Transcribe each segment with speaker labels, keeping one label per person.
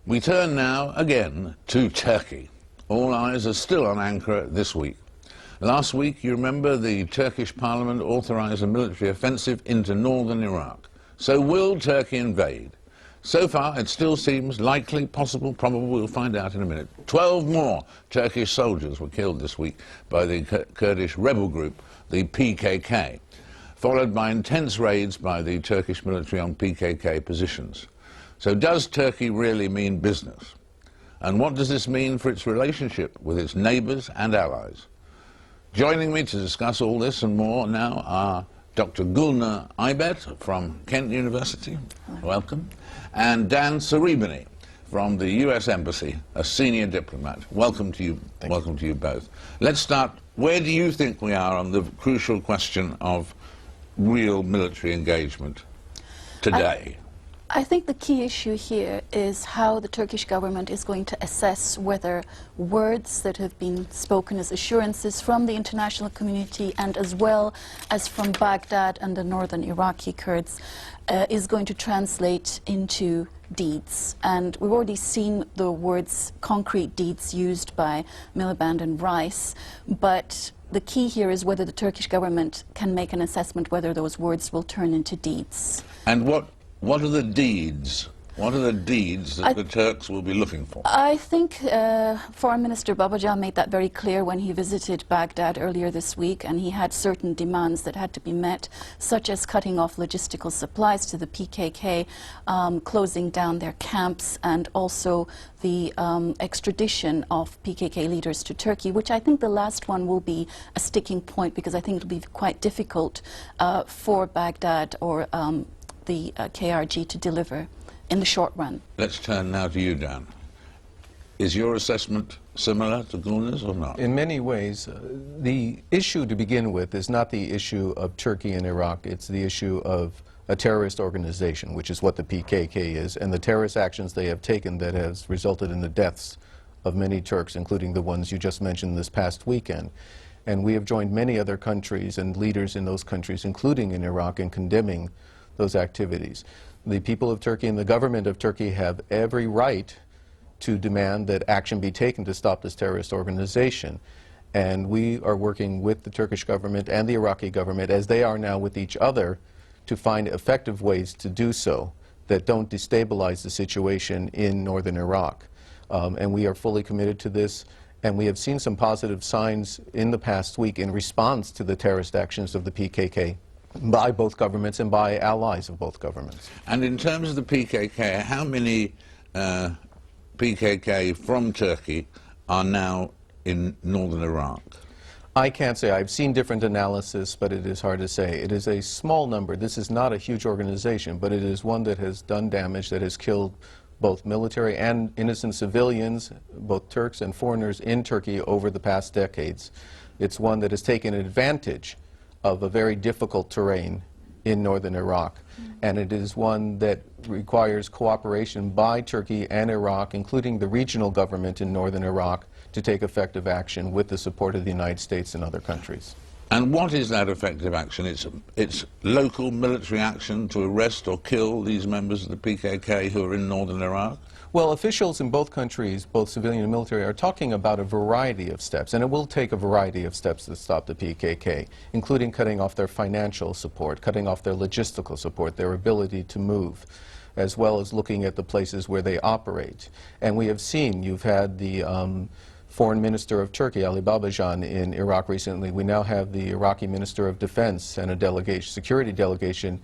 Speaker 1: We turn now again to Turkey. All eyes are still on Ankara this week. Last week, you remember, the Turkish parliament authorized a military offensive into northern Iraq. So will Turkey invade? So far, it still seems likely, possible, probable. We'll find out in a minute. 12 more Turkish soldiers were killed this week by the Kurdish rebel group, the PKK, followed by intense raids by the Turkish military on PKK positions. So does Turkey really mean business? And what does this mean for its relationship with its neighbours and allies? Joining me to discuss all this and more now are Dr. Gulnur Aybet from Kent University, welcome, and Dan Sreebny from the US Embassy, a senior diplomat. Welcome to you. Welcome to you both. Let's start. Where do you think we are on the crucial question of real military engagement today?
Speaker 2: I think the key issue here is how the Turkish government is going to assess whether words that have been spoken as assurances from the international community and as well as from Baghdad and the northern Iraqi Kurds is going to translate into deeds. And we've already seen the words concrete deeds used by Miliband and Rice, but the key here is whether the Turkish government can make an assessment whether those words will turn into deeds.
Speaker 1: And what are the deeds? What are the deeds that the Turks will be looking for?
Speaker 2: I think Foreign Minister Babacan made that very clear when he visited Baghdad earlier this week, and he had certain demands that had to be met, such as cutting off logistical supplies to the PKK, closing down their camps, and also the extradition of PKK leaders to Turkey, which I think the last one will be a sticking point, because I think it will be quite difficult for Baghdad or the KRG to deliver in the short run.
Speaker 1: Let's turn now to you, Dan. Is your assessment similar to Gulnur's or not?
Speaker 3: In many ways, the issue to begin with is not the issue of Turkey and Iraq, it's the issue of a terrorist organization, which is what the PKK is, and the terrorist actions they have taken that has resulted in the deaths of many Turks, including the ones you just mentioned this past weekend. And we have joined many other countries and leaders in those countries, including in Iraq, in condemning those activities. The people of Turkey and the government of Turkey have every right to demand that action be taken to stop this terrorist organization. And we are working with the Turkish government and the Iraqi government, as they are now with each other, to find effective ways to do so that don't destabilize the situation in northern Iraq. And we are fully committed to this. And we have seen some positive signs in the past week in response to the terrorist actions of the PKK by both governments and by allies of both governments.
Speaker 1: And in terms of the PKK, how many PKK from Turkey are now in northern Iraq?
Speaker 3: I can't say. I've seen different analysis, but it is hard to say. It is a small number. This is not a huge organization, but it is one that has done damage, that has killed both military and innocent civilians, both Turks and foreigners in Turkey over the past decades. It's one that has taken advantage of a very difficult terrain in northern Iraq. And it is one that requires cooperation by Turkey and Iraq, including the regional government in northern Iraq, to take effective action with the support of the United States and other countries.
Speaker 1: And what is that effective action? It's local military action to arrest or kill these members of the PKK who are in northern Iraq?
Speaker 3: Well, officials in both countries, both civilian and military, are talking about a variety of steps, and it will take a variety of steps to stop the PKK, including cutting off their financial support, cutting off their logistical support, their ability to move, as well as looking at the places where they operate. And we have seen, you've had the Foreign Minister of Turkey, Ali Babacan, in Iraq recently. We now have the Iraqi Minister of Defense and a delegation, security delegation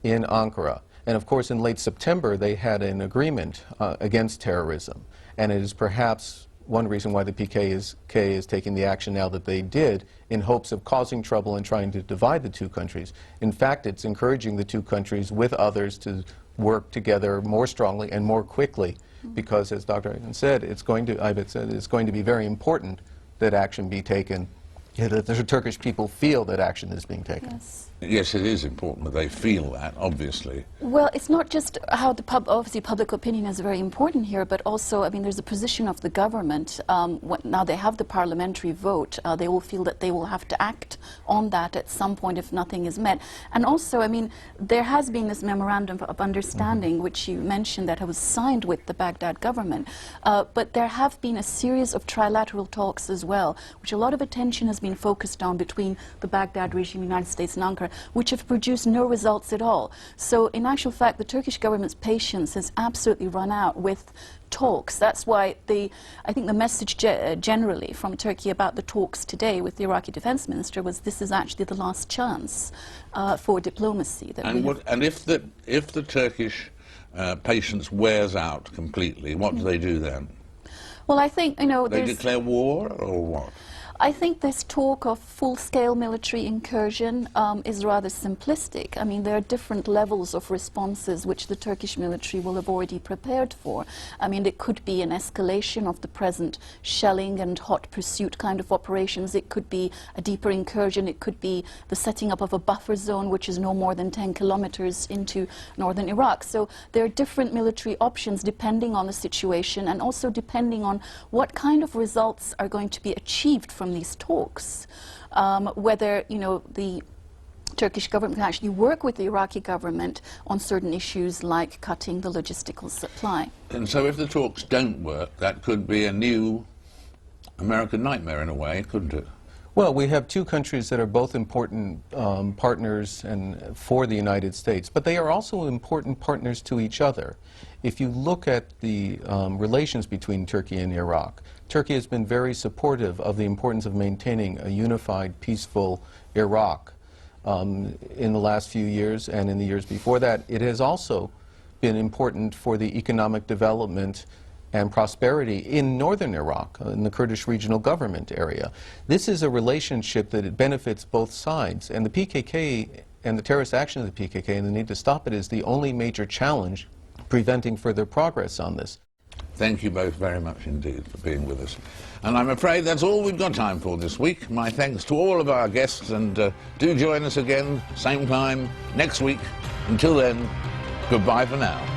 Speaker 3: in Ankara. And of course, in late September, they had an agreement against terrorism. And it is perhaps one reason why the PKK is taking the action now that they did, in hopes of causing trouble and trying to divide the two countries. In fact, it's encouraging the two countries with others to work together more strongly and more quickly, because as Dr. Aybet said, it's going to be very important that action be taken, that the Turkish people feel that action is being taken.
Speaker 2: Yes.
Speaker 1: Yes, it is important that they feel that, obviously.
Speaker 2: Well, it's not just how the obviously public opinion is very important here, but also, I mean, there's a position of the government. Now they have the parliamentary vote. They will feel that they will have to act on that at some point if nothing is met. And also, I mean, there has been this memorandum of understanding, which you mentioned, that was signed with the Baghdad government. But there have been a series of trilateral talks as well, which a lot of attention has been focused on between the Baghdad regime, the United States and Ankara, which have produced no results at all. So in actual fact, the Turkish government's patience has absolutely run out with talks. That's why I think the message generally from Turkey about the talks today with the Iraqi defense minister was this is actually the last chance for diplomacy.
Speaker 1: And if the Turkish patience wears out completely, what do they do then?
Speaker 2: Well, I think, you know,
Speaker 1: they declare war or what?
Speaker 2: I think this talk of full-scale military incursion is rather simplistic. I mean, there are different levels of responses which the Turkish military will have already prepared for. I mean, it could be an escalation of the present shelling and hot pursuit kind of operations. It could be a deeper incursion. It could be the setting up of a buffer zone which is no more than 10 kilometers into northern Iraq. So there are different military options depending on the situation and also depending on what kind of results are going to be achieved from these talks, whether, you know, the Turkish government can actually work with the Iraqi government on certain issues like cutting the logistical supply.
Speaker 1: And so if the talks don't work, that could be a new American nightmare in a way, couldn't it?
Speaker 3: Well, we have two countries that are both important partners for the United States, but they are also important partners to each other. If you look at the relations between Turkey and Iraq, Turkey has been very supportive of the importance of maintaining a unified, peaceful Iraq in the last few years and in the years before that. It has also been important for the economic development and prosperity in northern Iraq, in the Kurdish regional government area. This is a relationship that it benefits both sides, and the PKK and the terrorist action of the PKK and the need to stop it is the only major challenge preventing further progress on this.
Speaker 1: Thank you both very much indeed for being with us. And I'm afraid that's all we've got time for this week. My thanks to all of our guests, and do join us again, same time, next week. Until then, goodbye for now.